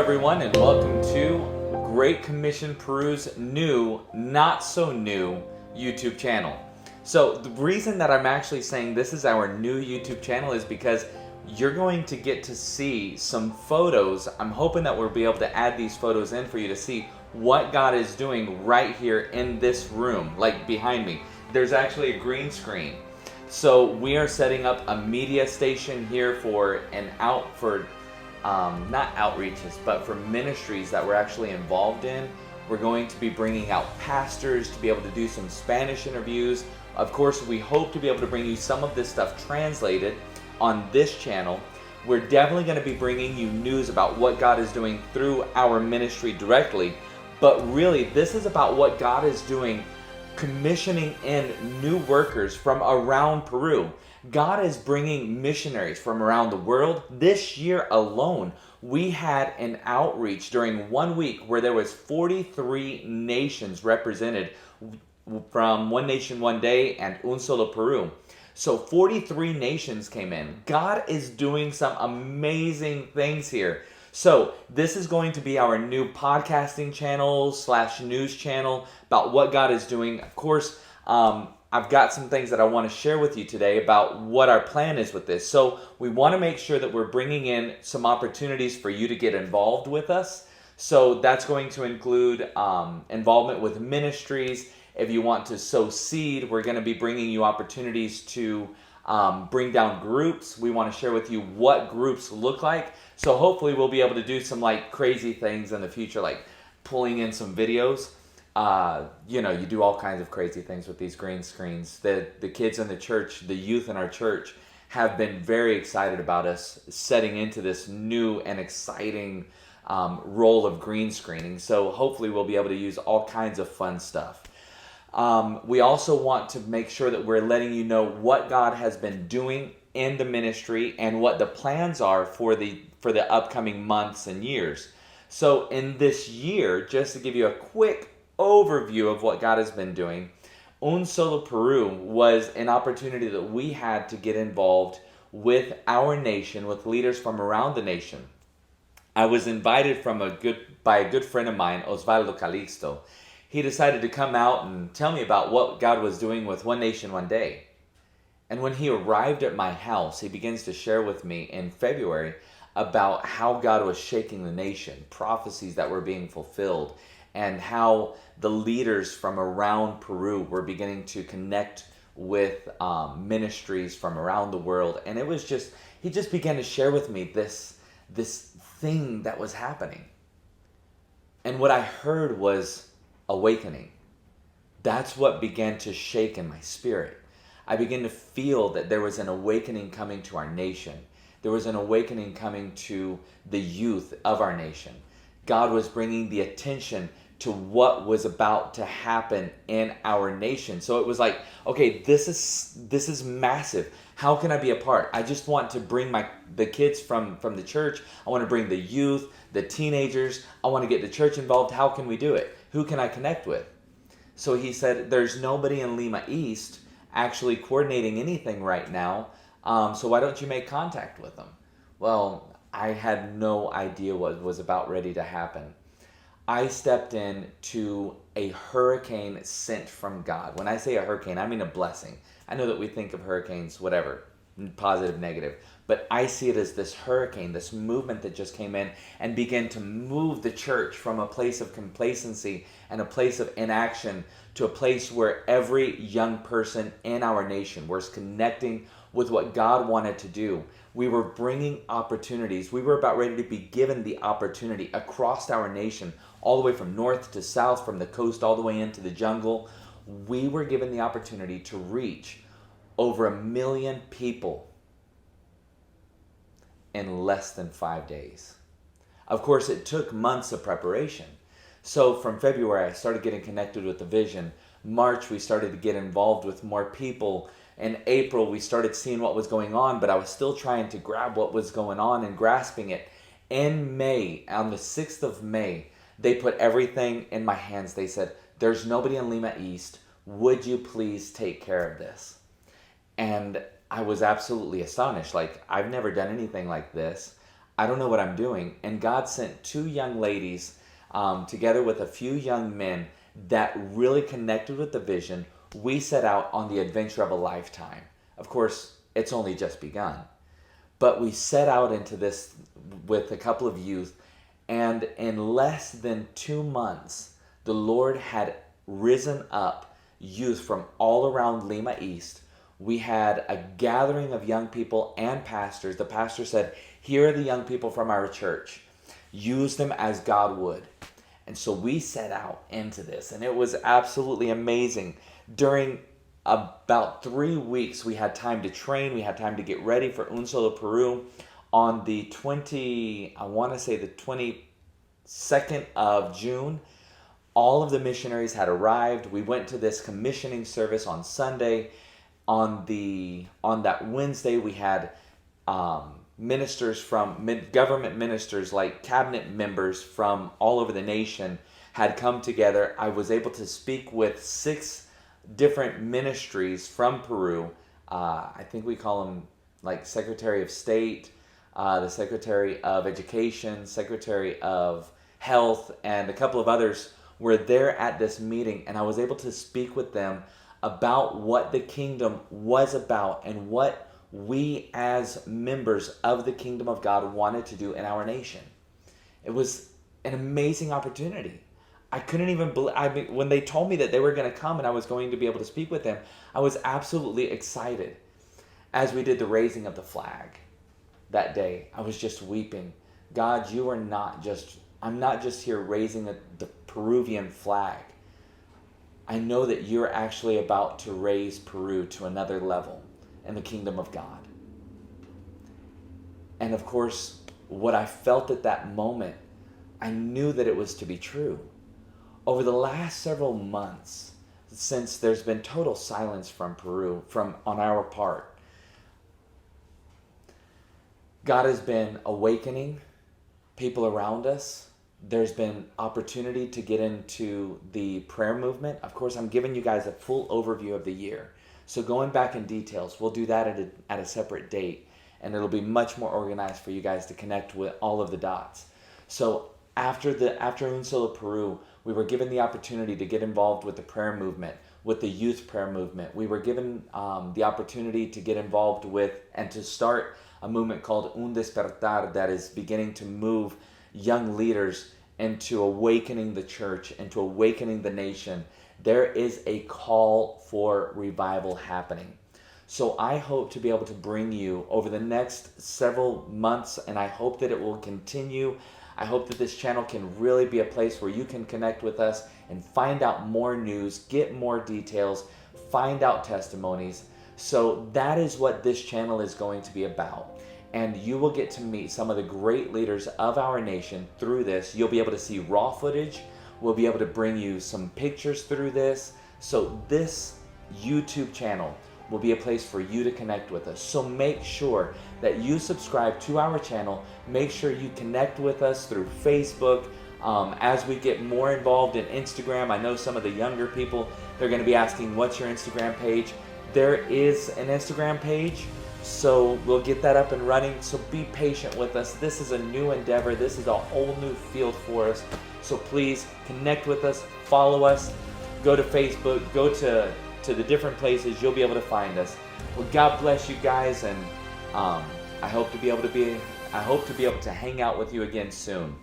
everyone, and welcome to Great Commission Peru's new, not so new YouTube channel. So the reason that I'm actually saying this is our new YouTube channel is because you're going to get to see some photos. I'm hoping that we'll be able to add these photos in for you to see what God is doing right here in this room, like behind me. There's actually a green screen. So we are setting up a media station here for not outreaches, but for ministries that we're actually involved in. We're going to be bringing out pastors to be able to do some Spanish interviews. Of course, we hope to be able to bring you some of this stuff translated on this channel. We're definitely going to be bringing you news about what God is doing through our ministry directly, but really this is about what God is doing, commissioning in new workers from around Peru. God is bringing missionaries from around the world. This year alone, we had an outreach during 1 week where there was 43 nations represented from One Nation, One Day and Un Solo Peru. So 43 nations came in. God is doing some amazing things here. So this is going to be our new podcasting channel / news channel about what God is doing. Of course, I've got some things that I want to share with you today about what our plan is with this. So we want to make sure that we're bringing in some opportunities for you to get involved with us. So that's going to include involvement with ministries. If you want to sow seed, we're going to be bringing you opportunities to bring down groups. We want to share with you what groups look like. So hopefully we'll be able to do some like crazy things in the future, like pulling in some videos. You do all kinds of crazy things with these green screens. The kids in the church, the youth in our church have been very excited about us setting into this new and exciting role of green screening. So hopefully we'll be able to use all kinds of fun stuff. We also want to make sure that we're letting you know what God has been doing in the ministry and what the plans are for the upcoming months and years. So in this year, just to give you a quick overview of what God has been doing, Un Solo Peru was an opportunity that we had to get involved with our nation, with leaders from around the nation. I was invited by a good friend of mine, Osvaldo Calixto. He decided to come out and tell me about what God was doing with One Nation, One Day. And when he arrived at my house, he begins to share with me in February about how God was shaking the nation, prophecies that were being fulfilled, and how the leaders from around Peru were beginning to connect with ministries from around the world. And it was he just began to share with me this thing that was happening. And what I heard was awakening. That's what began to shake in my spirit. I began to feel that there was an awakening coming to our nation. There was an awakening coming to the youth of our nation. God was bringing the attention to what was about to happen in our nation. So it was like, okay, this is massive. How can I be a part? I just want to bring the kids from the church. I want to bring the youth, the teenagers. I want to get the church involved. How can we do it? Who can I connect with? So he said, there's nobody in Lima East actually coordinating anything right now. So why don't you make contact with them? Well, I had no idea what was about ready to happen. I stepped in to a hurricane sent from God. When I say a hurricane, I mean a blessing. I know that we think of hurricanes, whatever, positive, negative. But I see it as this hurricane, this movement that just came in and began to move the church from a place of complacency and a place of inaction to a place where every young person in our nation was connecting with what God wanted to do. We were bringing opportunities. We were about ready to be given the opportunity across our nation, all the way from north to south, from the coast all the way into the jungle. We were given the opportunity to reach over 1 million people in less than 5 days. Of course, it took months of preparation. So from February, I started getting connected with the vision. March, we started to get involved with more people. In April, we started seeing what was going on, but I was still trying to grab what was going on and grasping it. In May, on the 6th of May, they put everything in my hands. They said, there's nobody in Lima East. Would you please take care of this? And I was absolutely astonished. Like, I've never done anything like this. I don't know what I'm doing. And God sent two young ladies together with a few young men that really connected with the vision. We set out on the adventure of a lifetime. Of course, it's only just begun. But we set out into this with a couple of youth, and in less than 2 months, the Lord had risen up youth from all around Lima East. We had a gathering of young people and pastors. The pastor said, "Here are the young people from our church. Use them as God would." And so we set out into this, and it was absolutely amazing. During about 3 weeks, we had time to train. We had time to get ready for Un Solo Peru. On the 22nd of June, all of the missionaries had arrived. We went to this commissioning service on Sunday. On that Wednesday, we had ministers from government ministers, like cabinet members from all over the nation, had come together. I was able to speak with 6 different ministries from Peru. I think we call them like Secretary of State, the Secretary of Education, Secretary of Health, and a couple of others were there at this meeting, and I was able to speak with them about what the kingdom was about and what we as members of the kingdom of God wanted to do in our nation. It was an amazing opportunity. I couldn't even believe, when they told me that they were going to come and I was going to be able to speak with them, I was absolutely excited. As we did the raising of the flag that day, I was just weeping. God, I'm not just here raising the Peruvian flag. I know that you're actually about to raise Peru to another level in the kingdom of God. And of course, what I felt at that moment, I knew that it was to be true. Over the last several months, since there's been total silence from Peru, on our part, God has been awakening people around us. There's been opportunity to get into the prayer movement. Of course, I'm giving you guys a full overview of the year. So going back in details, we'll do that at a separate date, and it'll be much more organized for you guys to connect with all of the dots. So after Un Solo Peru, we were given the opportunity to get involved with the prayer movement, with the youth prayer movement. We were given the opportunity to get involved with and to start a movement called Un Despertar that is beginning to move young leaders into awakening the church, into awakening the nation. There is a call for revival happening. So I hope to be able to bring you over the next several months, and I hope that it will continue. I hope that this channel can really be a place where you can connect with us and find out more news, get more details, find out testimonies. So that is what this channel is going to be about. And you will get to meet some of the great leaders of our nation through this. You'll be able to see raw footage. We'll be able to bring you some pictures through this. So this YouTube channel will be a place for you to connect with us. So make sure that you subscribe to our channel. Make sure you connect with us through Facebook. As we get more involved in Instagram, I know some of the younger people, they're going to be asking, what's your Instagram page? There is an Instagram page. So we'll get that up and running. So be patient with us. This is a new endeavor. This is a whole new field for us. So please connect with us, follow us, go to Facebook, go to the different places. You'll be able to find us. Well, God bless you guys, and I hope to be able to hang out with you again soon.